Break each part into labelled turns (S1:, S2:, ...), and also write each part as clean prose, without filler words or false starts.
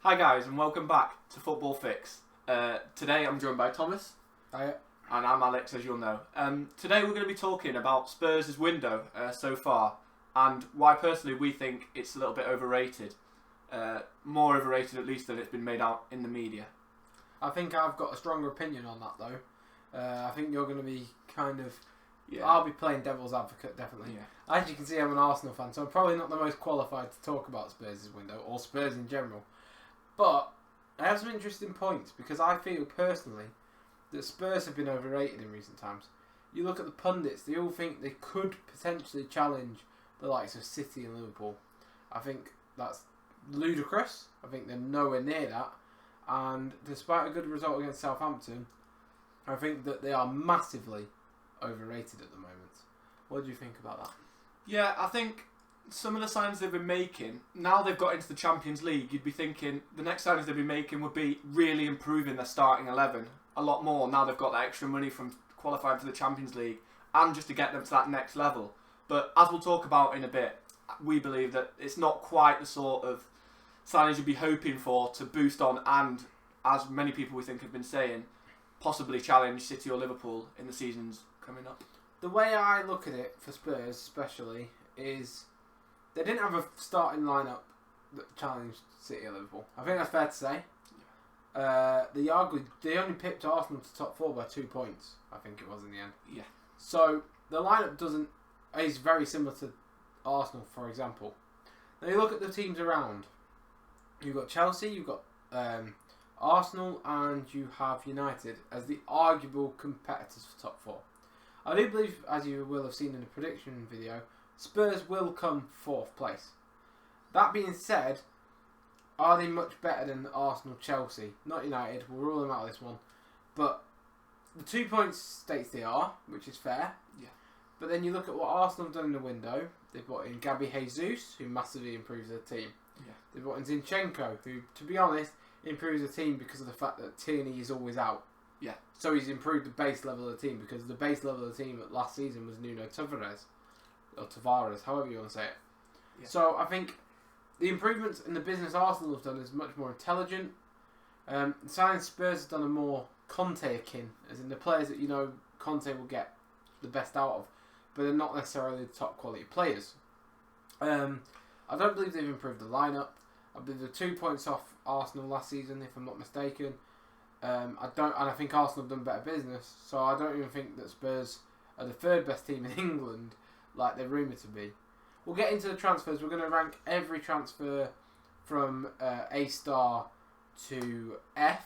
S1: Hi guys, and welcome back to Football Fix. Today I'm joined by Thomas.
S2: Hiya.
S1: And I'm Alex, as you'll know. Today we're going to be talking about Spurs' window so far, and why personally we think it's a little bit overrated. More overrated at least than it's been made out in the media.
S2: I think I've got a stronger opinion on that though. I think you're going to be kind of...
S1: Yeah.
S2: I'll be playing devil's advocate, definitely.
S1: Yeah.
S2: As you can see, I'm an Arsenal fan, so I'm probably not the most qualified to talk about Spurs' window, or Spurs in general. But I have some interesting points, because I feel personally that Spurs have been overrated in recent times. You look at the pundits, they all think they could potentially challenge the likes of City and Liverpool. I think that's ludicrous. I think they're nowhere near that. And despite a good result against Southampton, I think that they are massively overrated at the moment. What do you think about that?
S1: Yeah, I think some of the signs they've been making, now they've got into the Champions League, you'd be thinking the next signs they'd be making would be really improving their starting 11 a lot more. Now they've got that extra money from qualifying for the Champions League and just to get them to that next level. But as we'll talk about in a bit, we believe that it's not quite the sort of signings you'd be hoping for to boost on and, as many people we think have been saying, possibly challenge City or Liverpool in the seasons coming up.
S2: The way I look at it for Spurs especially is they didn't have a starting lineup that challenged City or Liverpool. I think that's fair to say. They only pipped Arsenal to top 4 by 2 points, I think it was in the end.
S1: Yeah.
S2: So the lineup is very similar to Arsenal, for example. Now you look at the teams around. You've got Chelsea, you've got Arsenal, and you have United as the arguable competitors for top 4. I do believe, as you will have seen in the prediction video, Spurs will come 4th place. That being said, are they much better than Arsenal, Chelsea? Not United, we'll rule them out of this one. But the 2 points states they are, which is fair.
S1: Yeah.
S2: But then you look at what Arsenal have done in the window. They've brought in Gabby Jesus, who massively improves their team.
S1: Yeah.
S2: They've brought in Zinchenko, who, to be honest, improves the team because of the fact that Tierney is always out.
S1: Yeah.
S2: So he's improved the base level of the team, because the base level of the team last season was Nuno Tavares. Or Tavares, however you want to say it. Yeah. So I think the improvements in the business Arsenal have done is much more intelligent. Signing Spurs has done a more Conte akin, as in the players that you know Conte will get the best out of, but they're not necessarily the top quality players. I don't believe they've improved the lineup. I believe they're 2 points off Arsenal last season, if I'm not mistaken. I think Arsenal have done better business, so I don't even think that Spurs are the 3rd best team in England, like they're rumoured to be. We'll get into the transfers. We're going to rank every transfer from A star to F.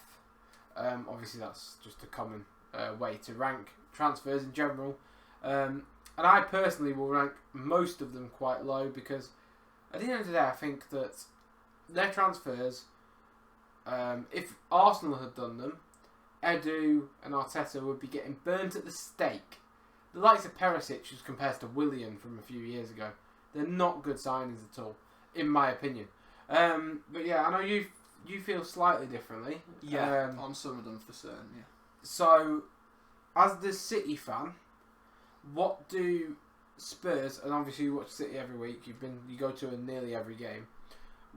S2: Obviously, that's just a common way to rank transfers in general. And I personally will rank most of them quite low, because at the end of the day, I think that their transfers, if Arsenal had done them, Edu and Arteta would be getting burnt at the stake. The likes of Perisic, as compared to Willian from a few years ago, they're not good signings at all, in my opinion. But yeah, I know you feel slightly differently.
S1: Yeah, on some of them for certain, yeah.
S2: So, as the City fan, what do Spurs, and obviously you watch City every week, you go to nearly every game,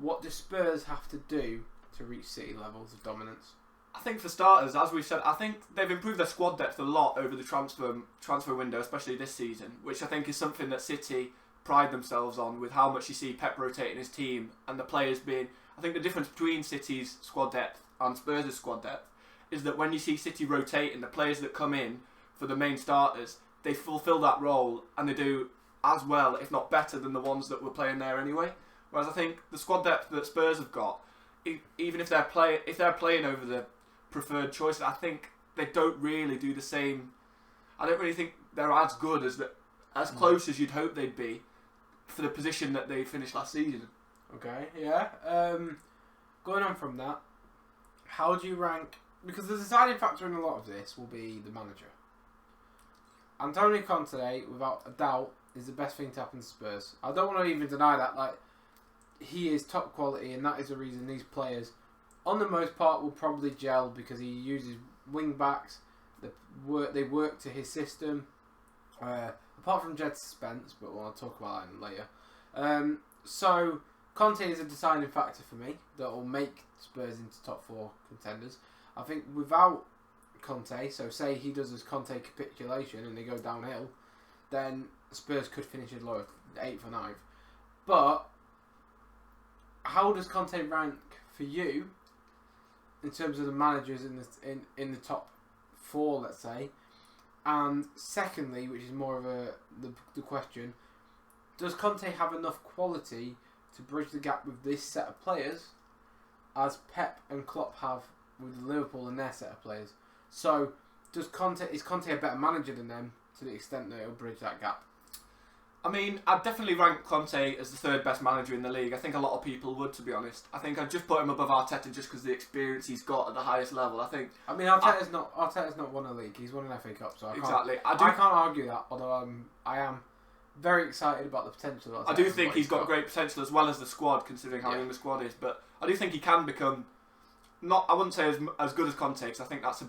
S2: what do Spurs have to do to reach City levels of dominance?
S1: I think for starters, as we've said, I think they've improved their squad depth a lot over the transfer window, especially this season, which I think is something that City pride themselves on, with how much you see Pep rotating his team and the players being... I think the difference between City's squad depth and Spurs' squad depth is that when you see City rotating, the players that come in for the main starters, they fulfil that role and they do as well, if not better, than the ones that were playing there anyway. Whereas I think the squad depth that Spurs have got, even if they're playing over the preferred choices, I think they don't really do the same. I don't really think they're as good as close as you'd hope they'd be for the position that they finished last season.
S2: Okay, yeah. Going on from that, how do you rank? Because the deciding factor in a lot of this will be the manager. Antonio Conte, without a doubt, is the best thing to happen to Spurs. I don't want to even deny that. Like, he is top quality, and that is the reason these players, on the most part, will probably gel, because he uses wing backs. They work to his system. Apart from Jed Spence, but I'll talk about that later. So Conte is a deciding factor for me that will make Spurs into top 4 contenders. I think without Conte, so say he does his Conte capitulation and they go downhill, then Spurs could finish as low as 8th or 9th. But how does Conte rank for you in terms of the managers in the top 4, let's say? And secondly, which is more of the question, does Conte have enough quality to bridge the gap with this set of players as Pep and Klopp have with Liverpool and their set of players? So is Conte a better manager than them to the extent that it'll bridge that gap?
S1: I mean, I'd definitely rank Conte as the 3rd best manager in the league. I think a lot of people would, to be honest. I think I'd just put him above Arteta just because of the experience he's got at the highest level.
S2: Arteta's not won a league. He's won an FA Cup, so I can't argue that. Although I am very excited about the potential of Arteta.
S1: I do think he's got great potential as well as the squad, considering how young the squad is. But I do think he can become I wouldn't say as good as Conte, because I think it's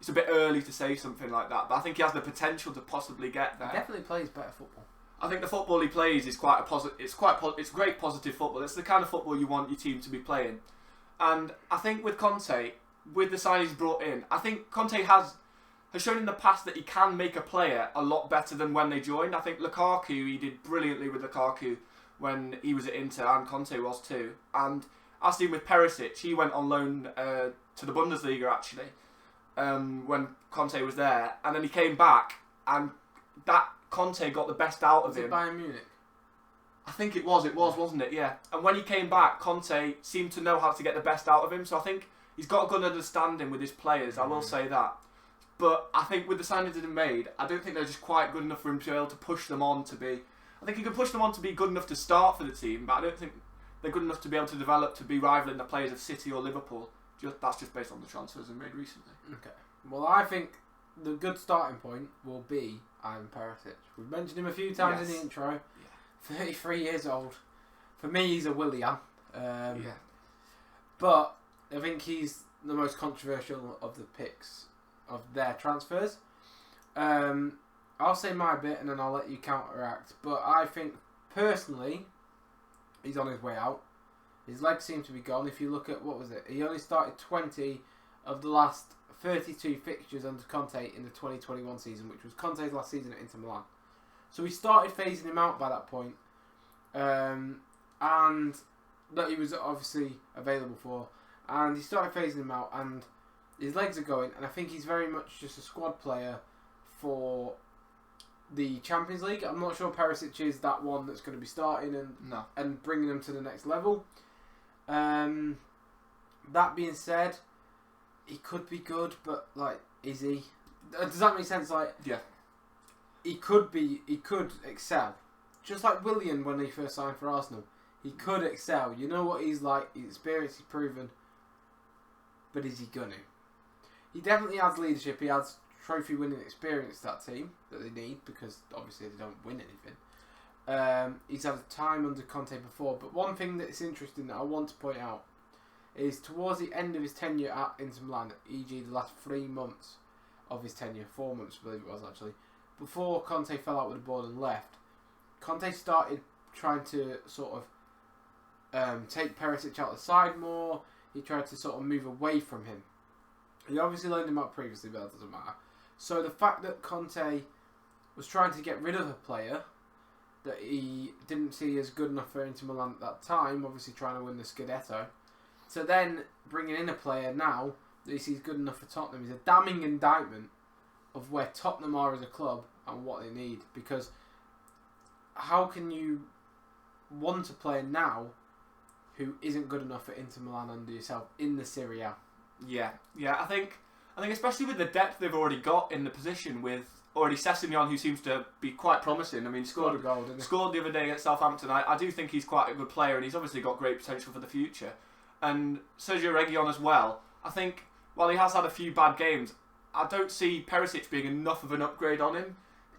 S1: a bit early to say something like that. But I think he has the potential to possibly get there.
S2: He definitely plays better football.
S1: I think the football he plays is quite a positive. It's great positive football. It's the kind of football you want your team to be playing. And I think with Conte, with the signings he's brought in, I think Conte has shown in the past that he can make a player a lot better than when they joined. I think Lukaku, he did brilliantly with Lukaku when he was at Inter, and Conte was too. And as seen with Perisic, he went on loan to the Bundesliga actually when Conte was there, and then he came back, and that Conte got the best out of him.
S2: Was it Bayern Munich?
S1: I think it was, wasn't it? Yeah. And when he came back, Conte seemed to know how to get the best out of him. So I think he's got a good understanding with his players. I will say that. But I think with the signings that he made, I don't think they're just quite good enough for him to be able to push them on to be. I think he can push them on to be good enough to start for the team, but I don't think they're good enough to be able to develop to be rivaling the players of City or Liverpool. That's just based on the transfers they made recently.
S2: Okay. Well, I think the good starting point will be Ivan Perisic. We've mentioned him a few times in the intro. Yeah. 33 years old. For me, he's a Willian. But I think he's the most controversial of the picks of their transfers. I'll say my bit and then I'll let you counteract. But I think, personally, he's on his way out. His legs seem to be gone. If you look at, what was it? He only started 20 of the last 32 fixtures under Conte in the 2021 season, which was Conte's last season at Inter Milan. So he started phasing him out by that point, and that he was obviously available for. And he started phasing him out, and his legs are going. And I think he's very much just a squad player for the Champions League. I'm not sure Perisic is that one that's going to be starting and bringing them to the next level. That being said, he could be good, but is he? Does that make sense?
S1: Yeah.
S2: He could excel. Just like Willian when he first signed for Arsenal. He could excel. You know what he's like, he's experienced, he's proven. But is he gonna? He definitely has leadership, he has trophy winning experience to that team that they need, because obviously they don't win anything. He's had time under Conte before, but one thing that's interesting that I want to point out is towards the end of his tenure at Inter Milan, e.g. the last 3 months of his tenure, 4 months I believe it was actually, before Conte fell out with the ball and left, Conte started trying to sort of take Perisic out the side more. He tried to sort of move away from him. He obviously loaned him out previously, but that doesn't matter. So the fact that Conte was trying to get rid of a player that he didn't see as good enough for Inter Milan at that time, obviously trying to win the Scudetto, so then bringing in a player now that he sees good enough for Tottenham is a damning indictment of where Tottenham are as a club and what they need. Because how can you want a player now who isn't good enough for Inter Milan under yourself in the Serie A?
S1: Yeah. I think especially with the depth they've already got in the position, with already Sessegnon, who seems to be quite promising. I mean, scored
S2: a goal, didn't he?
S1: Scored the other day at Southampton. I do think he's quite a good player, and he's obviously got great potential for the future. And Sergio Reguilon as well. I think while he has had a few bad games, I don't see Perisic being enough of an upgrade on him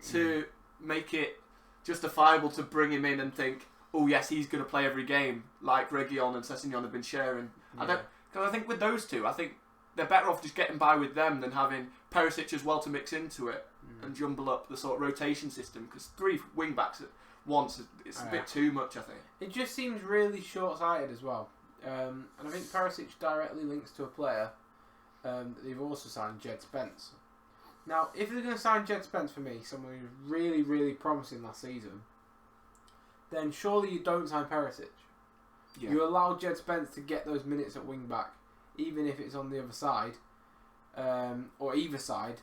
S1: to make it justifiable to bring him in and think, oh yes, he's going to play every game like Reguilon and Sessegnon have been sharing.
S2: Yeah.
S1: Because I think with those two, I think they're better off just getting by with them than having Perisic as well to mix into it and jumble up the sort of rotation system. Because 3 wing backs once, it's a bit too much, I think.
S2: It just seems really short-sighted as well. And I think Perisic directly links to a player that they've also signed, Jed Spence. Now, if they're going to sign Jed Spence for me, someone who's really, really promising last season, then surely you don't sign Perisic. Yeah. You allow Jed Spence to get those minutes at wing-back, even if it's on the other side, or either side,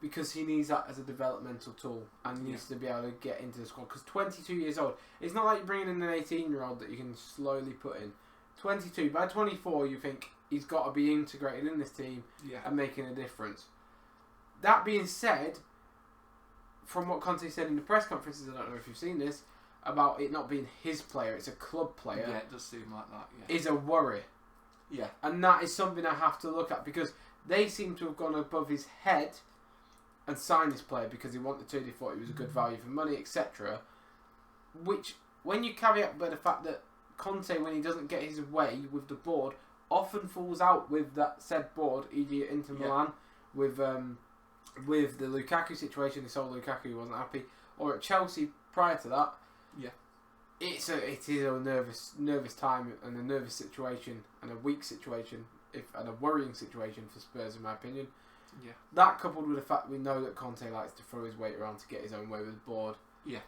S2: because he needs that as a developmental tool and needs to be able to get into the squad. Because 22 years old, it's not like you're bringing in an 18-year-old that you can slowly put in. 22, by 24 you think he's got to be integrated in this team and making a difference. That being said, from what Conte said in the press conferences, I don't know if you've seen this, about it not being his player, it's a club player.
S1: Yeah, it does seem like that, yeah.
S2: Is a worry.
S1: Yeah.
S2: And that is something I have to look at, because they seem to have gone above his head and signed this player because he wanted to, they thought he was a good value for money, etc. Which, when you caveat by the fact that Conte, when he doesn't get his way with the board, often falls out with that said board, e.g. at Inter Milan, with the Lukaku situation, they sold Lukaku, he wasn't happy, or at Chelsea prior to that.
S1: Yeah.
S2: It is a nervous time and a nervous situation and a weak situation, and a worrying situation for Spurs, in my opinion.
S1: Yeah.
S2: That coupled with the fact we know that Conte likes to throw his weight around to get his own way with the board.
S1: Yeah.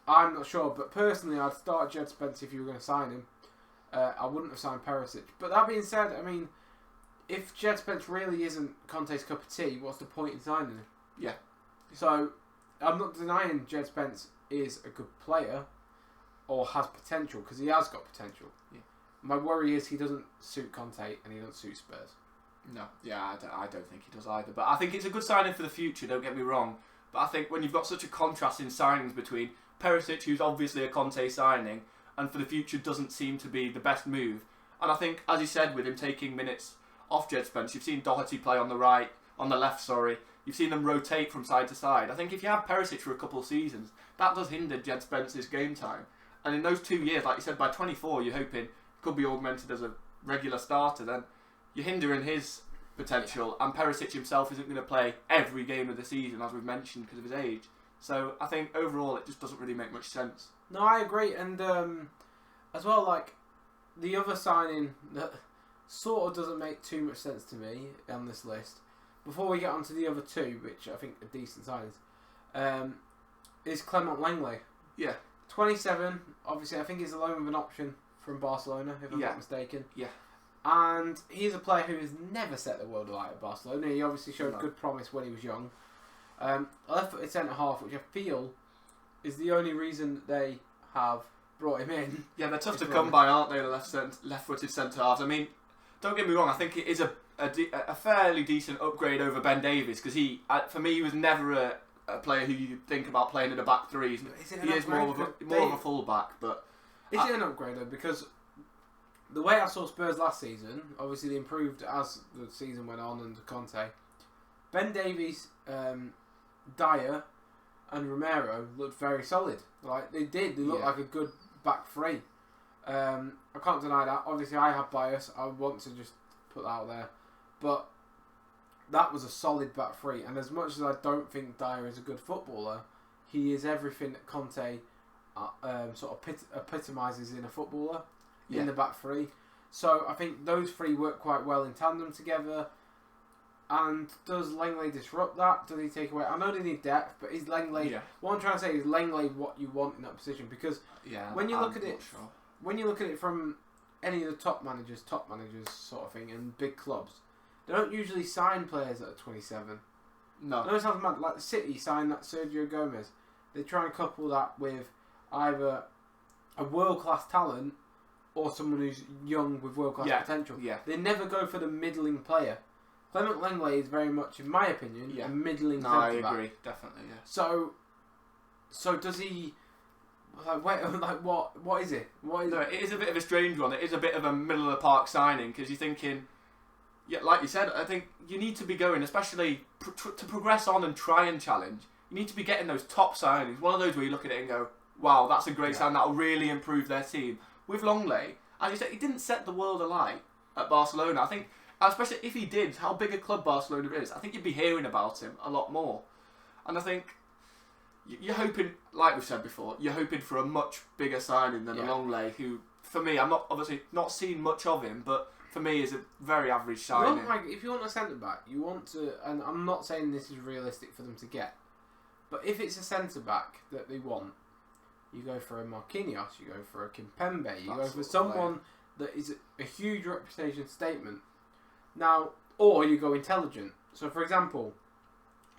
S2: I'm not sure, but personally, I'd start Jed Spence if you were going to sign him. I wouldn't have signed Perisic. But that being said, I mean, if Jed Spence really isn't Conte's cup of tea, what's the point in signing him?
S1: Yeah.
S2: So, I'm not denying Jed Spence is a good player or has potential, because he has got potential.
S1: Yeah.
S2: My worry is he doesn't suit Conte and he doesn't suit Spurs.
S1: No, yeah, I don't think he does either. But I think it's a good signing for the future, don't get me wrong. But I think when you've got such a contrast in signings between Perisic, who's obviously a Conte signing, and for the future doesn't seem to be the best move. And I think, as you said, with him taking minutes off Jed Spence, you've seen Doherty play on the left, You've seen them rotate from side to side. I think if you have Perisic for a couple of seasons, that does hinder Jed Spence's game time. And in those 2 years, like you said, by 24, you're hoping could be augmented as a regular starter, then you're hindering his potential. And Perisic himself isn't going to play every game of the season, as we've mentioned, because of his age. So I think overall it just doesn't really make much sense.
S2: No, I agree. And as well, like, the other signing that sort of doesn't make too much sense to me on this list, before we get on to the other two, which I think are decent signings, is Clement Langley.
S1: Yeah.
S2: 27, obviously I think he's a loan with an option from Barcelona, if I'm not mistaken.
S1: Yeah.
S2: And he's a player who has never set the world alight at Barcelona. He obviously showed good promise when he was young. Left-footed centre-half, which I feel is the only reason they have brought him in.
S1: Yeah, they're tough to come by, aren't they, the left-footed centre-halves? I mean, don't get me wrong, I think it is a fairly decent upgrade over Ben Davies, because for me, he was never a player who you think about playing in a back three. He is more of a full-back, but...
S2: Is it an upgrade, though? Because the way I saw Spurs last season, obviously they improved as the season went on under Conte. Ben Davies, Dyer and Romero looked very solid. Like they did. They looked like a good back three. I can't deny that. Obviously, I have bias. I want to just put that out there. But that was a solid back three. And as much as I don't think Dyer is a good footballer, he is everything that Conte sort of epitomises in a footballer in the back three. So I think those three work quite well in tandem together. And does Langley disrupt that? Does he take away? I know they need depth, but is Langley? What I'm trying to say is Langley what you want in that position, because when you look at it, when you look at it from any of the top managers sort of thing, and big clubs, they don't usually sign players that are 27.
S1: No.
S2: No, it sounds mad. Like City signed that Sergio Gomez. They try and couple that with either a world class talent or someone who's young with world class potential. Yeah. They never go for the middling player. Clement Langley is very much, in my opinion, a middling centre back.
S1: No, I agree, definitely. Yeah.
S2: So does he? Like, wait, like what is it? What is
S1: no,
S2: it?
S1: It is a bit of a strange one. It is a bit of a middle of the park signing, because you're thinking, like you said, I think you need to be going, especially to progress on and try and challenge. You need to be getting those top signings. One of those where you look at it and go, "Wow, that's a great sign. That'll really improve their team." With Langley, as you said, he didn't set the world alight at Barcelona. I think. Especially if he did, how big a club Barcelona is, I think you'd be hearing about him a lot more. And I think, you're hoping, like we've said before, you're hoping for a much bigger signing than Longley, who, for me, I'm not obviously not seen much of him, but for me is a very average signing.
S2: If you want a centre back, you want to, and I'm not saying this is realistic for them to get, but if it's a centre back that they want, you go for a Marquinhos, you go for a Kimpembe, you go for someone that is a huge reputation statement. Now, or you go intelligent. So, for example,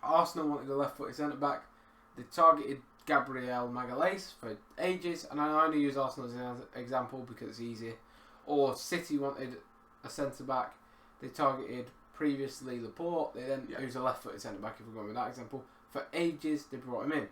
S2: Arsenal wanted a left-footed centre back. They targeted Gabriel Magalhaes for ages, and I only use Arsenal as an example because it's easier. Or City wanted a centre back. They targeted previously Laporte. They then who's a left-footed centre back. If we're going with that example, for ages they brought him in.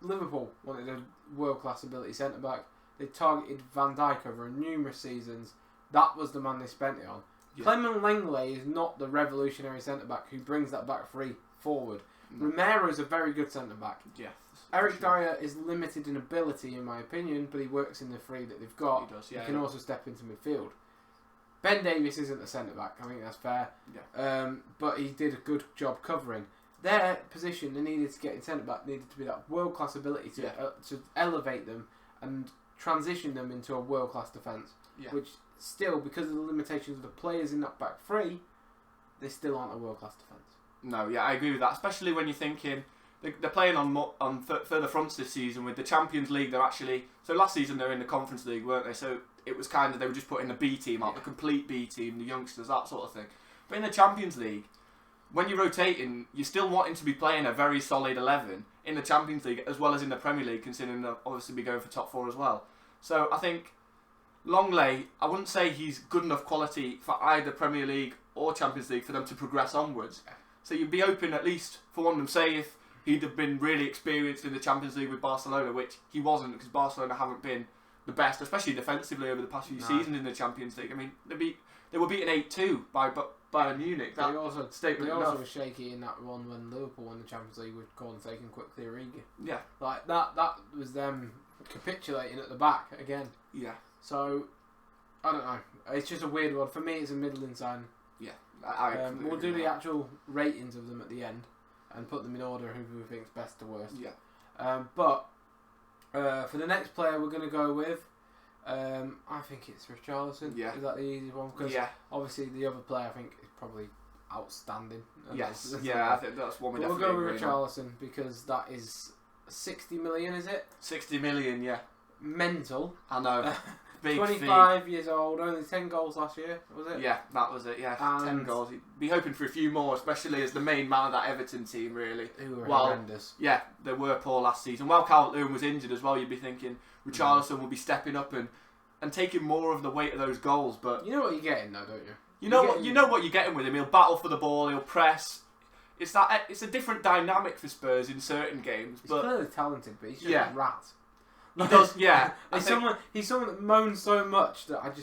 S2: Liverpool wanted a world-class ability centre back. They targeted Van Dijk over numerous seasons. That was the man they spent it on. Yeah. Clement Lenglet is not the revolutionary centre back who brings that back three forward. No. Romero is a very good centre back.
S1: Yeah.
S2: Eric Dyer is limited in ability, in my opinion, but he works in the three that they've got.
S1: He does.
S2: He can also step into midfield. Ben Davies isn't a centre back. I think that's fair.
S1: Yeah.
S2: But he did a good job covering. Their position, they needed to get in centre back, needed to be that world class ability to elevate them and transition them into a world class defence.
S1: Yeah.
S2: Which still, because of the limitations of the players in that back three, they still aren't a world class defence.
S1: No, yeah, I agree with that. Especially when you're thinking they're playing on further fronts this season with the Champions League. They're actually last season they were in the Conference League, weren't they? So it was kind of they were just putting the B team out, the complete B team, the youngsters, that sort of thing. But in the Champions League, when you're rotating, you're still wanting to be playing a very solid 11 in the Champions League as well as in the Premier League, considering they'll obviously be going for top four as well. So I think Longley, I wouldn't say he's good enough quality for either Premier League or Champions League for them to progress onwards. So you'd be hoping at least for one of them, say if he'd have been really experienced in the Champions League with Barcelona, which he wasn't because Barcelona haven't been the best, especially defensively over the past few seasons in the Champions League. I mean, they were beaten 8-2 by Bayern Munich. That
S2: also were shaky in that one when Liverpool won the Champions League with Gordon taking quickly Origi.
S1: Yeah.
S2: Like that was them capitulating at the back again.
S1: Yeah.
S2: So, I don't know. It's just a weird one. For me, it's a middling sign.
S1: Yeah.
S2: We'll do the actual ratings of them at the end and put them in order who we think's best to worst.
S1: Yeah.
S2: But for the next player we're going to go with, I think it's Richarlison.
S1: Yeah.
S2: Is that the easy one? Because obviously the other player I think is probably outstanding.
S1: Yes. I think that's one we definitely
S2: we'll go with Richarlison because that is 60 million, is it?
S1: 60 million, yeah.
S2: Mental.
S1: I know. Big
S2: 25 years old, only 10 goals last year, was it?
S1: Yeah, that was it, yeah. 10 goals. You'd be hoping for a few more, especially as the main man of that Everton team, really.
S2: Who were horrendous.
S1: Yeah, they were poor last season. While Calvert-Lewin was injured as well, you'd be thinking Richarlison will be stepping up and taking more of the weight of those goals. But
S2: you know what you're getting, though, don't you?
S1: You know what you're getting with him. He'll battle for the ball, he'll press. It's a different dynamic for Spurs in certain games.
S2: He's clearly talented, but he's just a rat.
S1: He does, yeah.
S2: He's someone that moans so much that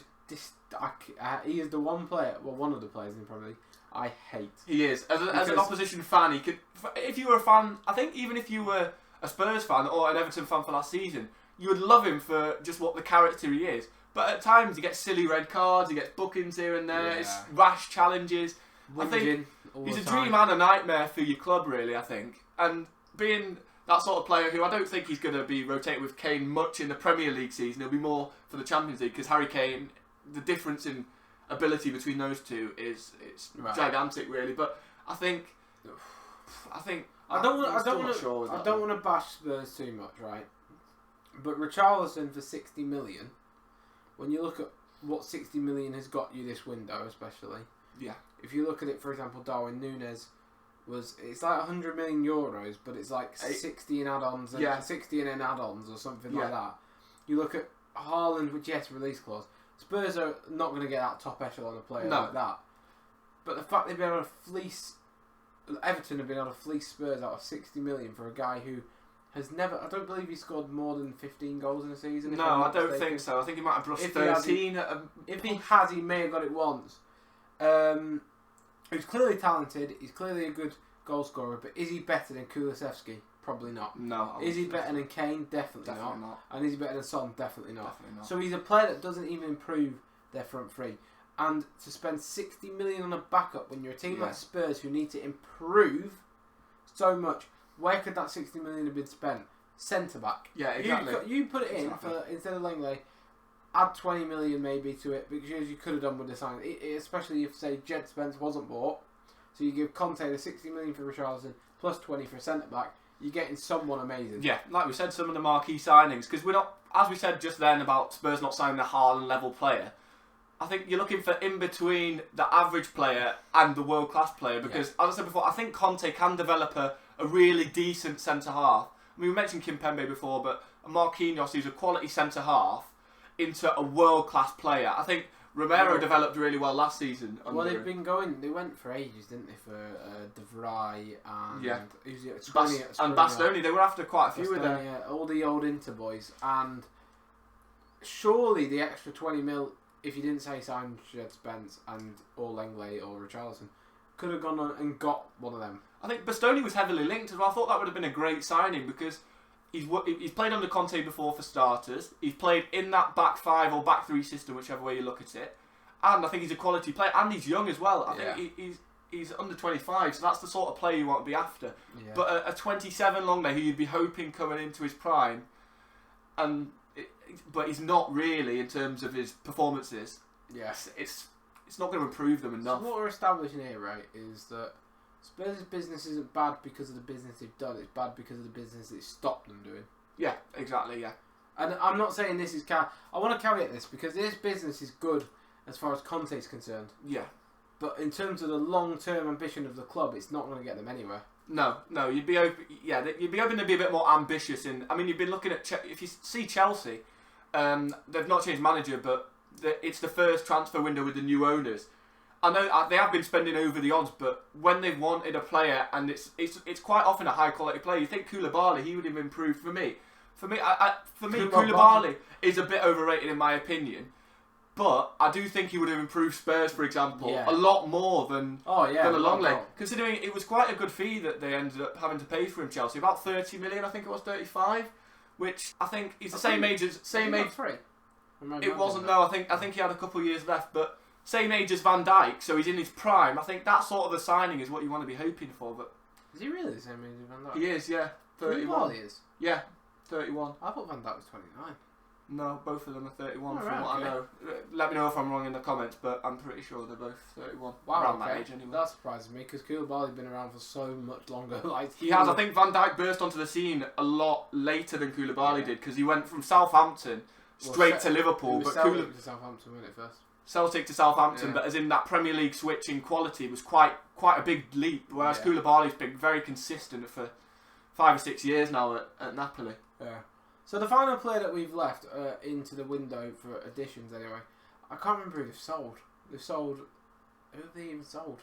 S2: he is the one player, well, one of the players in the Premier League I hate.
S1: He is. As an opposition fan, he could. If you were a fan, I think even if you were a Spurs fan or an Everton fan for last season, you would love him for just what the character he is. But at times he gets silly red cards, he gets bookings here and there, it's rash challenges. I think he's a dream and a nightmare for your club, really, I think. And being that sort of player who I don't think he's going to be rotating with Kane much in the Premier League season. He'll be more for the Champions League because Harry Kane, the difference in ability between those two is gigantic, really. But I don't
S2: want to bash Spurs too much, right? But Richarlison for 60 million, when you look at what 60 million has got you this window, especially.
S1: Yeah.
S2: If you look at it, for example, Darwin Núñez. It's like 100 million euros, but it's like 60 in add-ons and 60 in add-ons or something like that. You look at Haaland, which release clause. Spurs are not going to get that top echelon of player like that. But the fact they've been able to fleece Everton have been able to fleece Spurs out of 60 million for a guy who has never. I don't believe he scored more than 15 goals in a season.
S1: No, I don't think so. I think he might have brushed 13.
S2: If he has, he may have got it once. He's clearly talented. He's clearly a good goal scorer. But is he better than Kulusevski? Probably not.
S1: No.
S2: Is he better than Kane? Definitely not. And is he better than Son? Definitely not.
S1: Definitely not.
S2: So he's a player that doesn't even improve their front three. And to spend 60 million on a backup when you're a team like Spurs who need to improve so much, where could that 60 million have been spent? Centre back.
S1: Yeah, exactly.
S2: You put it in for instead of Langley, add 20 million maybe to it because you could have done with the sign. Especially if say Jed Spence wasn't bought, so you give Conte the 60 million for Richarlison plus 20 for a centre back. You're getting someone amazing.
S1: Yeah, like we said, some of the marquee signings because we're not, as we said just then about Spurs not signing a Haaland level player. I think you're looking for in between the average player and the world class player because, as I said before, I think Conte can develop a really decent centre half. I mean, we mentioned Kimpembe before, but Marquinhos, who's a quality centre half, into a world class player. I think Romero developed really well last season.
S2: Well, they've been going. They went for ages, didn't they? For De Vrij and who's it?
S1: And Bastoni. They were after quite a few of them.
S2: Yeah, all the old Inter boys. And surely the extra 20 mil, if you didn't say sign Jed Spence and or Langley or Richarlison, could have gone on and got one of them.
S1: I think Bastoni was heavily linked as well. I thought that would have been a great signing because he's played under Conte before for starters. He's played in that back five or back three system, whichever way you look at it. And I think he's a quality player, and he's young as well. I think he's under 25, so that's the sort of player you want to be after. Yeah. But a 27 Longley who you'd be hoping coming into his prime, but he's not really in terms of his performances.
S2: Yes,
S1: it's not going to improve them enough.
S2: So what we're establishing here, right, is that Spurs' business isn't bad because of the business they've done. It's bad because of the business it's stopped them doing.
S1: Yeah, exactly. Yeah.
S2: And I'm not saying this is I want to caveat this because this business is good as far as Conte's concerned.
S1: Yeah.
S2: But in terms of the long-term ambition of the club, it's not going to get them anywhere.
S1: No, you'd be open. Yeah, you'd be open to be a bit more ambitious. I mean, you've been looking at if you see Chelsea, they've not changed manager, but it's the first transfer window with the new owners. I know they have been spending over the odds, but when they've wanted a player, and it's quite often a high quality player, you think Koulibaly, he would have improved for me. For me, Koulibaly is a bit overrated in my opinion, but I do think he would have improved Spurs, for example, a lot more than a Longley. Considering it was quite a good fee that they ended up having to pay for him, Chelsea, about 30 million, I think it was 35, which I think he's the same age. It wasn't. No, I think he had a couple of years left, but. Same age as Van Dijk, so he's in his prime. I think that sort of a signing is what you want to be hoping for. But
S2: is he really the same age as Van Dijk?
S1: He is, yeah. 31.
S2: He is?
S1: Yeah, 31.
S2: I thought Van Dijk was 29.
S1: No, both of them are 31 from what I know. Let me know if I'm wrong in the comments, but I'm pretty sure they're both 31.
S2: Wow,
S1: around that age anyway.
S2: That surprises me because Koulibaly's been around for so much longer.
S1: He has. I think Van Dijk burst onto the scene a lot later than Koulibaly did because he went from Southampton straight to Liverpool.
S2: But Celtic to Southampton, wasn't it, first?
S1: Celtic to Southampton, but as in that Premier League switch in quality was quite a big leap, whereas Koulibaly's been very consistent for 5 or 6 years now at Napoli.
S2: Yeah. So the final player that we've left into the window for additions anyway, I can't remember who they've sold. Who have they even sold?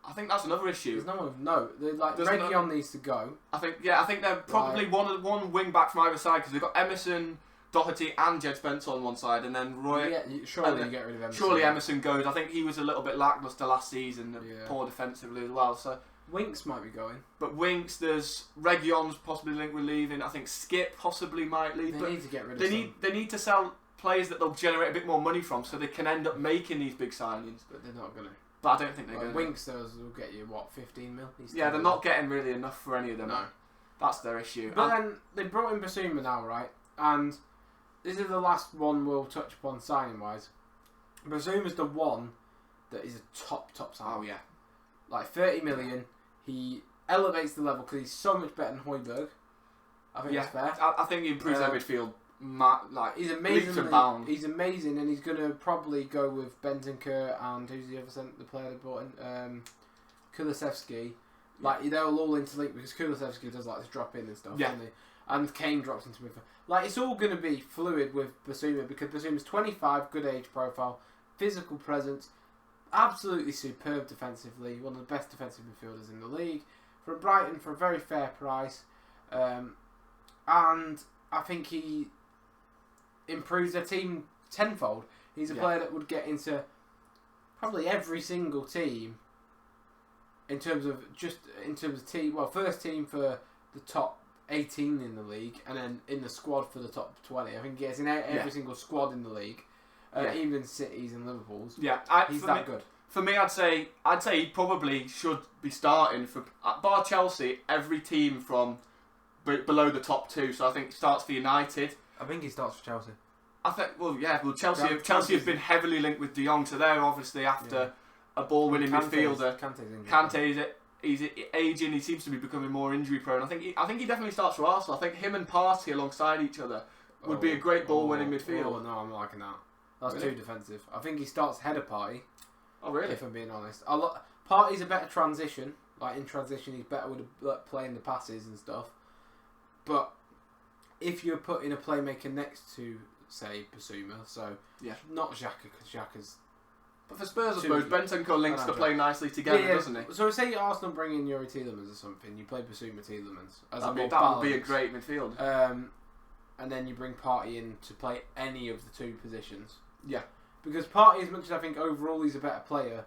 S1: I think that's another issue.
S2: There's no one of note. Reguilon needs to go.
S1: I think they're probably one wing back from either side because they've got Emerson, Doherty and Jed Spence on one side, and then Roy.
S2: Yeah, surely you get rid of Emerson.
S1: Surely Emerson goes. I think he was a little bit lacklustre last season, poor defensively as well. So
S2: Winks might be going.
S1: But Winks, there's Reguilon's possibly linked with leaving. I think Skip possibly might leave.
S2: They need to get rid of some.
S1: They need to sell players that they'll generate a bit more money from, so they can end up making these big signings.
S2: But they're not going to.
S1: But I don't think they're going to.
S2: Winks will get you 15 mil.
S1: They're not getting really enough for any of them.
S2: No,
S1: that's their issue.
S2: But then they brought in Basuma now, right? And this is the last one we'll touch upon signing wise. Basuma's the one that is a top signing.
S1: Oh yeah,
S2: 30 million. He elevates the level because he's so much better than Højbjerg. I think that's fair.
S1: I think he improves their midfield.
S2: He's amazing. He's amazing, and he's going to probably go with Bentancur and who's the other the player they brought in, Kulusevski. They'll all interlink because Kulusevski does like to drop in and stuff.
S1: Yeah.
S2: And Kane drops into midfield. It's all going to be fluid with Basuma because Basuma's 25, good age profile, physical presence, absolutely superb defensively, one of the best defensive midfielders in the league. For Brighton, for a very fair price, and I think he improves their team tenfold. He's a player that would get into probably every single team in terms of team. Well, first team for the top 18 in the league, and then in the squad for the top 20. I think he gets in every single squad in the league, even City's and Liverpool's.
S1: Yeah,
S2: he's that good.
S1: For me, I'd say he probably should be starting for bar Chelsea. Every team from below the top 2. So I think starts for United.
S2: I think he starts for Chelsea.
S1: I think Chelsea have been heavily linked with De Jong, so they're obviously after a ball-winning midfielder. Kante's he's aging. He seems to be becoming more injury prone. I think he definitely starts for Arsenal. I think him and Partey alongside each other would be a great ball-winning midfield.
S2: Oh no, I'm not liking that. That's really? Too defensive. I think he starts ahead of Partey.
S1: Oh really?
S2: If I'm being honest, Partey's a better transition. Like in transition, he's better with playing the passes and stuff. But if you're putting a playmaker next to, say, Basuma, so not Xhaka, because Xhaka's.
S1: But for Spurs, I suppose Bentancur links to play nicely together, doesn't he?
S2: So say Arsenal bring in Yuri Tielemans or something, you play Basuma Tielemans as
S1: that would be a great midfield.
S2: And then you bring Partey in to play any of the 2 positions.
S1: Yeah.
S2: Because Partey, as much as I think overall he's a better player,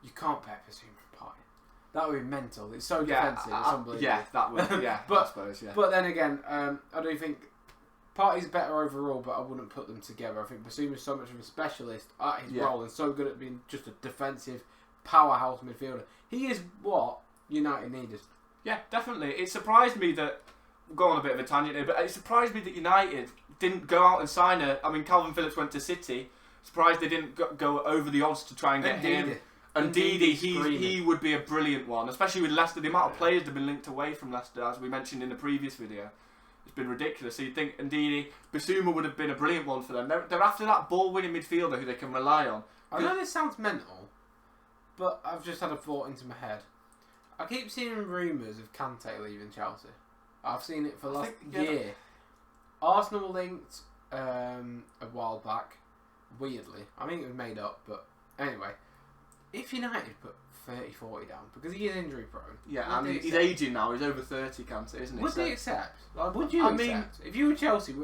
S2: you can't pair Basuma and Partey. That would be mental. It's so defensive. It's unbelievable.
S1: Yeah, that would. Yeah, I suppose. Yeah.
S2: But then again, I do think Partey's better overall, but I wouldn't put them together. I think Basuma's so much of a specialist at his role and so good at being just a defensive powerhouse midfielder. He is what United needed.
S1: Yeah, definitely. It surprised me that. Go on a bit of a tangent here, but it surprised me that United didn't go out and sign Calvin Phillips went to City. Surprised they didn't go over the odds to try and get him. And Ndidi, he would be a brilliant one, especially with Leicester. The amount of players that have been linked away from Leicester, as we mentioned in the previous video, it's been ridiculous. So you'd think Ndidi, Basuma would have been a brilliant one for them. They're after that ball-winning midfielder who they can rely on.
S2: I know this sounds mental, but I've just had a thought into my head. I keep seeing rumours of Kante leaving Chelsea. I've seen it for the last year. Arsenal linked a while back, weirdly. I think it was made up, but anyway. If United put 30-40 down, because he is injury prone.
S1: Yeah, and he's aging now. He's over 30, Kante, isn't he?
S2: Would they accept? Like, would you accept? If you were Chelsea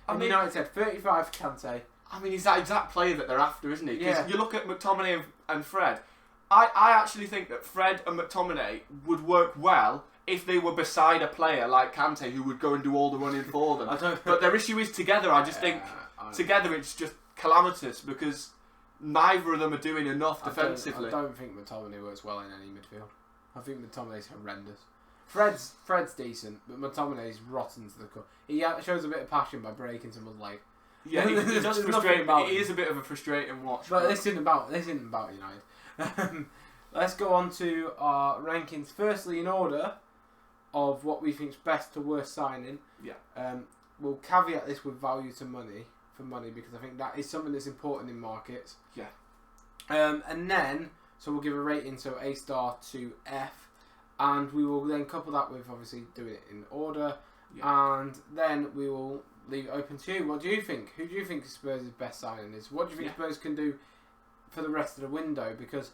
S2: and United said 35 Kante.
S1: I mean, he's that exact player that they're after, isn't he? Because you look at McTominay and Fred. I actually think that Fred and McTominay would work well if they were beside a player like Kante who would go and do all the running for them. But their issue is together. I just think together it's just calamitous because neither of them are doing enough defensively.
S2: I don't think McTominay works well in any midfield. I think McTominay's horrendous. Fred's decent, but McTominay's rotten to the core. He shows a bit of passion by breaking someone's leg.
S1: Yeah, he does frustrate. It is a bit of a frustrating watch.
S2: But this isn't about United. Let's go on to our rankings. Firstly, in order of what we think's best to worst signing.
S1: Yeah.
S2: We'll caveat this with value to money because I think that is something that's important in markets.
S1: Yeah.
S2: And then we'll give a rating, so A star to F, and we will then couple that with obviously doing it in order, and then we will leave it open to you. What do you think? Who do you think Spurs' best signing is? What do you think Spurs can do for the rest of the window? Because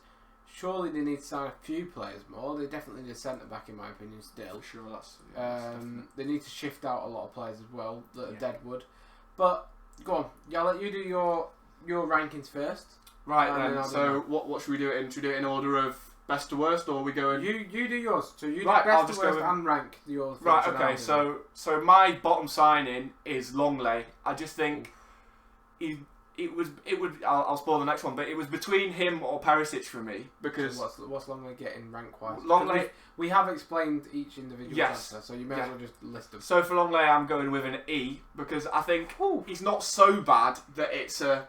S2: surely they need to sign a few players more. They definitely need a centre back, in my opinion. Still,
S1: for sure, that's
S2: they need to shift out a lot of players as well that are deadwood. But go on, I'll let you do your rankings first.
S1: Right then. So what should we do it in? Should we do it in order of best to worst, or are we going?
S2: You do yours. So you do best to worst and rank yours.
S1: Right. Okay. So my bottom signing is Longley. I just think it would. I'll spoil the next one, but it was between him or Perisic for me because
S2: what's Longley getting rank wise?
S1: Longley,
S2: we have explained each individual chapter, so you may as well just list them.
S1: So for Longley, I'm going with an E because I think he's not so bad that it's a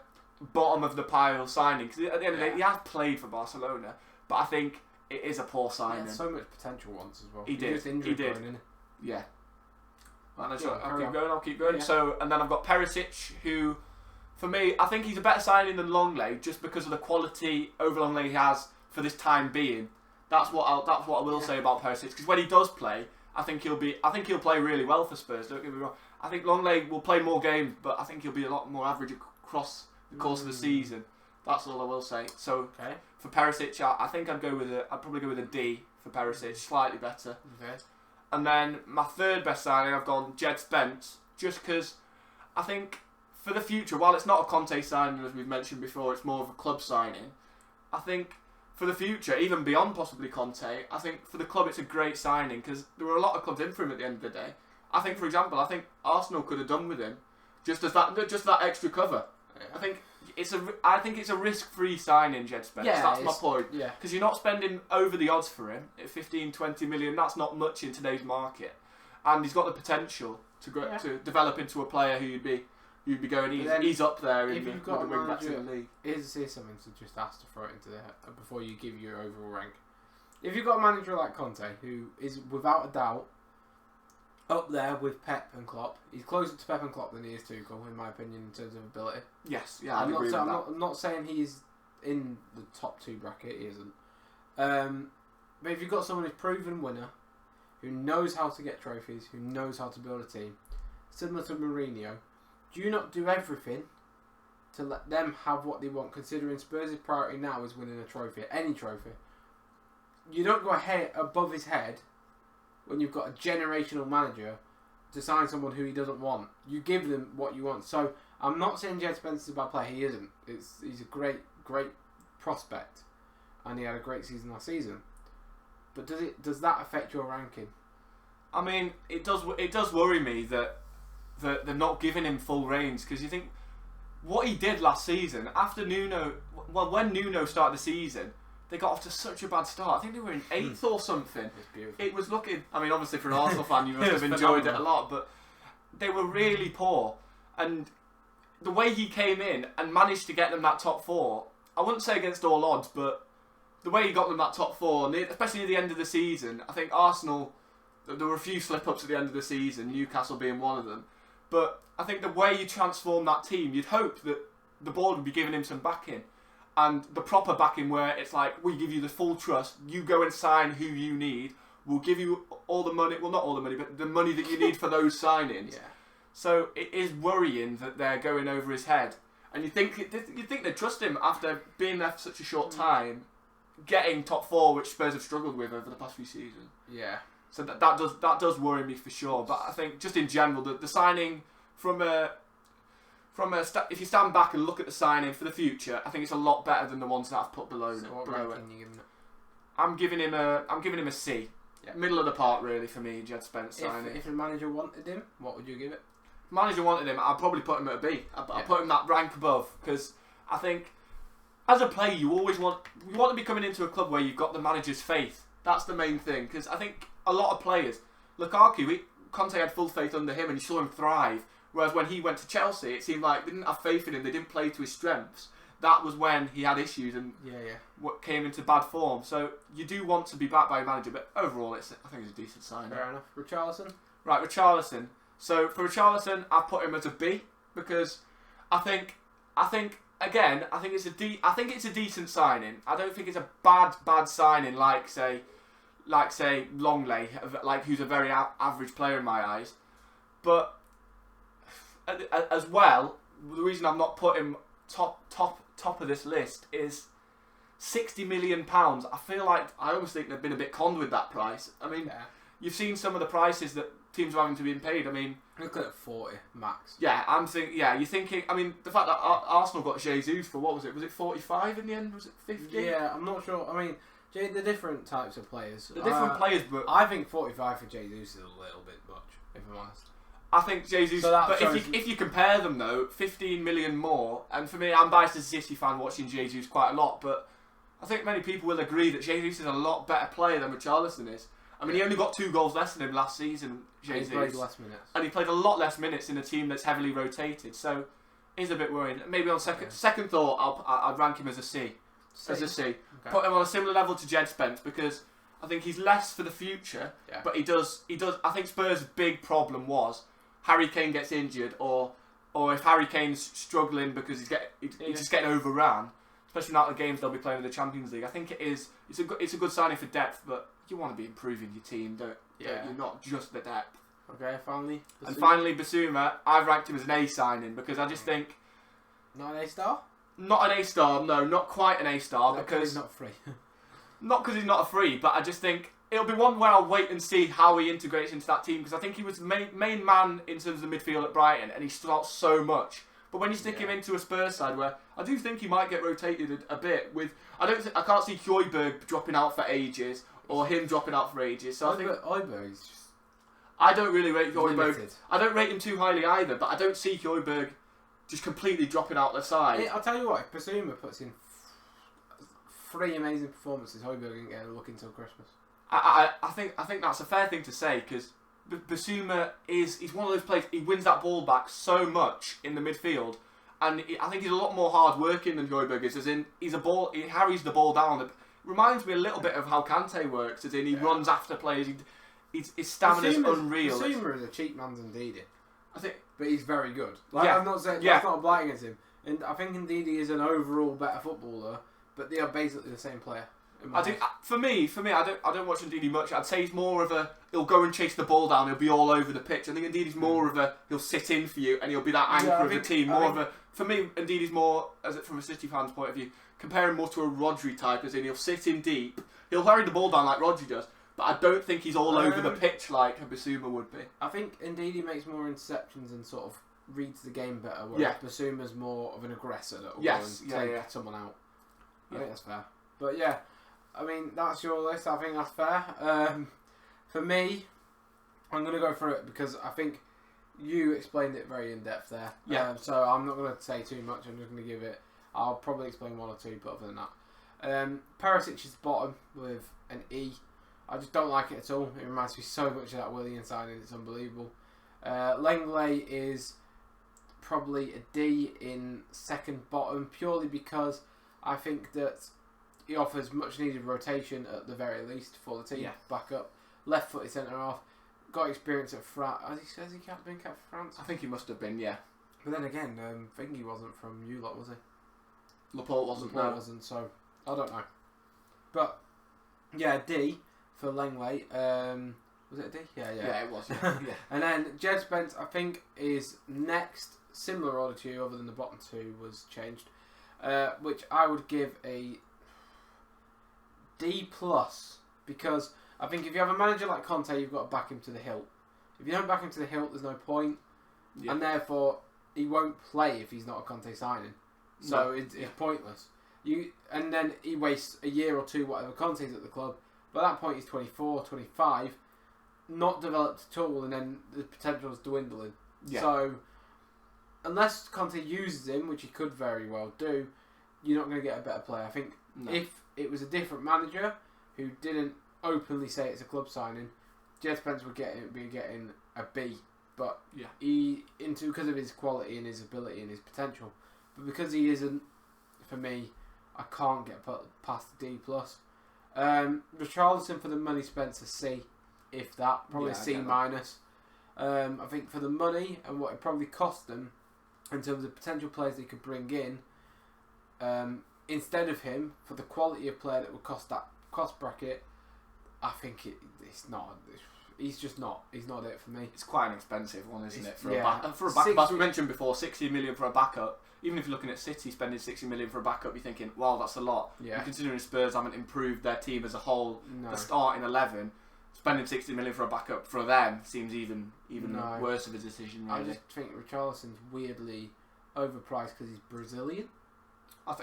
S1: bottom of the pile signing. Because at the end of the day, he has played for Barcelona, but I think it is a poor signing.
S2: He had so much potential once as well.
S1: He did.
S2: Prone,
S1: yeah. I'll keep going. Yeah. So and then I've got Perisic, who. For me, I think he's a better signing than Longley just because of the quality over Longley he has for this time being. That's what I will say about Perisic, because when he does play, I think he'll play really well for Spurs. Don't get me wrong. I think Longley will play more games, but I think he'll be a lot more average across the course of the season. That's all I will say. So for Perisic, I think I'd probably go with a D for Perisic, slightly better.
S2: Okay.
S1: And then my third best signing, I've gone Jed Spence, just because I think. For the future, while it's not a Conte signing, as we've mentioned before, it's more of a club signing. I think for the future, even beyond possibly Conte, I think for the club it's a great signing because there were a lot of clubs in for him at the end of the day. I think, for example, Arsenal could have done with him just that extra cover. Yeah. I think I think it's a risk-free signing, Jed Spence.
S2: Yeah,
S1: That's my point.
S2: Yeah.
S1: Because you're not spending over the odds for him at 15, 20 million. That's not much in today's market, and he's got the potential to develop into a player who you'd be going. He's up there in the wing backs in the league.
S2: Here's something to just ask to throw it into there before you give your overall rank. If you've got a manager like Conte, who is without a doubt up there with Pep and Klopp, he's closer to Pep and Klopp than he is Tuchel, in my opinion, in terms of ability.
S1: Yes, yeah, I agree with that.
S2: I'm not saying he's in the top 2 bracket. He isn't. But if you've got someone who's proven winner, who knows how to get trophies, who knows how to build a team, similar to Mourinho, do you not do everything to let them have what they want? Considering Spurs' priority now is winning a trophy, any trophy. You don't go ahead above his head when you've got a generational manager to sign someone who he doesn't want. You give them what you want. So I'm not saying Jed Spence is a bad player. He isn't. He's a great prospect, and he had a great season last season. But does that affect your ranking?
S1: I mean, it does worry me that they're not giving him full reins, because you think what he did last season after when Nuno started the season. They got off to such a bad start. I think they were in 8th or something. It was looking... I mean, obviously for an Arsenal fan, you must have enjoyed it a lot, but they were really poor. And the way he came in and managed to get them that top 4, I wouldn't say against all odds, but the way he got them that top 4, and especially at the end of the season, I think Arsenal... There were a few slip-ups at the end of the season, Newcastle being one of them. But I think the way you transform that team, you'd hope that the board would be giving him some backing. And the proper backing where it's like, we give you the full trust, you go and sign who you need, we'll give you all the money, well not all the money, but the money that you need for those signings. Yeah. So it is worrying that they're going over his head. And you think they trust him after being there for such a short time, getting top 4, which Spurs have struggled with over the past few seasons.
S2: Yeah.
S1: So that does worry me for sure. But I think just in general, the signing if you stand back and look at the signing for the future, I think it's a lot better than the ones that I've put below it.
S2: What ranking are you giving it?
S1: I'm giving him a C. Yeah. Middle of the park really for me, Jed Spence signing.
S2: If the manager wanted him, what would you give it?
S1: If the manager wanted him, I'd probably put him at a B. I'd put him that rank above, because I think as a player you want to be coming into a club where you've got the manager's faith. That's the main thing, because I think a lot of players, Lukaku, Conte had full faith under him and you saw him thrive. Whereas when he went to Chelsea, it seemed like they didn't have faith in him. They didn't play to his strengths. That was when he had issues and came into bad form. So you do want to be backed by a manager, but overall, I think it's a decent sign.
S2: Fair enough. Richarlison?
S1: Right, Richarlison. So for Richarlison, I've put him as a B, because I think it's a decent signing. I don't think it's a bad signing like say Longley, who's a very average player in my eyes, but. As well, the reason I've not put him top of this list is £60 million. I feel like I almost think they've been a bit conned with that price. I mean, you've seen some of the prices that teams are having to be paid. I mean,
S2: look at 40 max.
S1: Yeah, you're thinking. I mean, the fact that Arsenal got Jesus for what was it? Was it 45 in the end? Was it 50?
S2: Yeah, I'm not sure. I mean, the different types of players.
S1: The different players, but
S2: I think 45 for Jesus is a little bit much, if I'm honest.
S1: I think Jesus, but if you compare them though, 15 million more, and for me, I'm biased as a City fan watching Jesus quite a lot, but I think many people will agree that Jesus is a lot better player than Richarlison is. I mean, he only got 2 goals less than him last season, Jesus.
S2: And he played less minutes.
S1: And he played a lot less minutes in a team that's heavily rotated, so he's a bit worrying. Maybe on second thought, I'd rank him as a C. As a C. Okay. Put him on a similar level to Jed Spence, because I think he's less for the future, but he does. I think Spurs' big problem was Harry Kane gets injured, or if Harry Kane's struggling because he's just getting overrun, especially now the games they'll be playing in the Champions League. I think it's a good signing for depth, but you want to be improving your team, don't you? Not just the depth.
S2: Okay, finally. Basuma.
S1: And finally, Basuma, I've ranked him as an A signing, because I just think
S2: not an A star.
S1: Not an A star, no, not quite an A star, because
S2: he's not free.
S1: Not because he's not a free, but I just think it'll be one where I'll wait and see how he integrates into that team, because I think he was main man in terms of the midfield at Brighton, and he stood out so much. But when you stick him into a Spurs side, where I do think he might get rotated a bit, I can't see Højbjerg dropping out for ages, or him dropping out for ages. So I think
S2: Højbjerg is just.
S1: I don't really rate Højbjerg. I don't rate him too highly either, but I don't see Højbjerg just completely dropping out the side.
S2: I'll tell you what, if Basuma puts in 3 amazing performances, Højbjerg ain't going to look until Christmas.
S1: I think that's a fair thing to say, because Basuma he's one of those players. He wins that ball back so much in the midfield, and I think he's a lot more hard working than Højbjerg is. As in, he harries the ball down. It reminds me a little bit of how Kante works. As in, he runs after players. His stamina is unreal.
S2: Basuma is a cheap man's Ndidi.
S1: I think,
S2: but he's very good. Like, I'm not saying that's not a blight against him. And I think Ndidi is an overall better footballer, but they are basically the same player.
S1: For me, I don't watch Ndidi much. I'd say he's more of he'll go and chase the ball down. He'll be all over the pitch. I think Ndidi's more of he'll sit in for you and he'll be that anchor of the team. For me, Ndidi's more, from a City fan's point of view, comparing more to a Rodri type, as in he'll sit in deep. He'll carry the ball down like Rodri does, but I don't think he's all over the pitch like a Basuma would be.
S2: I think Ndidi makes more interceptions and sort of reads the game better, whereas Basuma's more of an aggressor that will go and take someone out. I think that's fair. But yeah, I mean, that's your list. I think that's fair. For me, I'm going to go through it because I think you explained it very in depth there.
S1: Yeah.
S2: So I'm not going to say too much. I'm just going to give it. I'll probably explain 1 or 2, but other than that, Perisic is bottom with an E. I just don't like it at all. It reminds me so much of that Willian signing. It's unbelievable. Lenglet is probably a D in second bottom, purely because I think that he offers much needed rotation at the very least for the team. Back up, left footed centre half, got experience at France. Has he been capped for France?
S1: I think he must have been, yeah.
S2: But then again, Thingy wasn't from you lot, was he?
S1: Laporte wasn't.
S2: Wasn't. So I don't know. But yeah, D for Lenglet. Was it a D? Yeah,
S1: it was. Yeah.
S2: And then Jed Spence, I think, is next. Similar order to you, other than the bottom 2 was changed, which I would give a D+, because I think if you have a manager like Conte, you've got to back him to the hilt. If you don't back him to the hilt, there's no point, and therefore he won't play if he's not a Conte signing. So it's pointless. And then he wastes a year or 2, whatever. Conte's at the club. By that point, he's 24, 25, not developed at all, and then the potential is dwindling. Yeah. So unless Conte uses him, which he could very well do, you're not going to get a better player. I think if it was a different manager who didn't openly say it's a club signing, Jed Spence would be getting a B. But because of his quality and his ability and his potential. But because he isn't, for me, I can't get past the D+. Richarlison for the money spent, a C, if that, probably a C-. I think for the money and what it probably cost them, in terms of potential players they could bring in, instead of him, for the quality of player that would cost that cost bracket, I think it's not. He's just not. He's not it for me.
S1: It's quite an expensive one, isn't it? For a backup, as we mentioned before, 60 million for a backup. Even if you're looking at City spending 60 million for a backup, you're thinking, wow, that's a lot. Yeah. And considering Spurs haven't improved their team as a whole, the starting 11, spending 60 million for a backup for them seems even worse of a decision. Really.
S2: I just think Richarlison's weirdly overpriced because he's Brazilian.
S1: I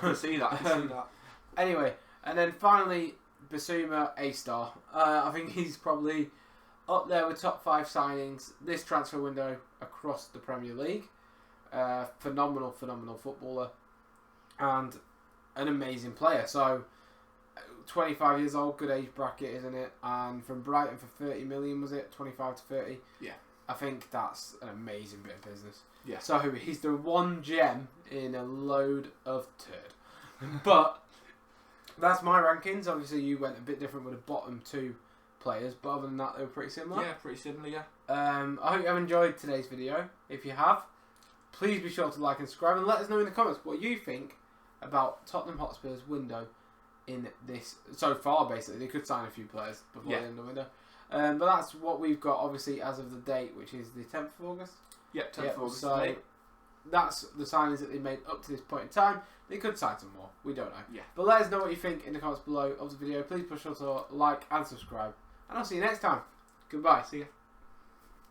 S1: can see that.
S2: Anyway, and then finally, Basuma, A-star. I think he's probably up there with top 5 signings this transfer window across the Premier League. Phenomenal footballer and an amazing player. So 25 years old, good age bracket, isn't it? And from Brighton for 30 million, was it? 25 to 30?
S1: Yeah.
S2: I think that's an amazing bit of business.
S1: Yeah.
S2: So he's the one gem in a load of turd. But that's my rankings. Obviously, you went a bit different with the bottom 2 players, but other than that, they were pretty similar.
S1: Yeah, pretty similar, yeah.
S2: I hope you have enjoyed today's video. If you have, please be sure to like and subscribe and let us know in the comments what you think about Tottenham Hotspur's window in this so far. Basically, they could sign a few players before the end of the window, but that's what we've got obviously as of the date, which is the 10th of August.
S1: Yep, 10th of August.
S2: So that's the signings that they made up to this point in time. They could sign some more. We don't know.
S1: Yeah.
S2: But let us know what you think in the comments below of the video. Please be sure to like and subscribe, and I'll see you next time. Goodbye.
S1: See ya.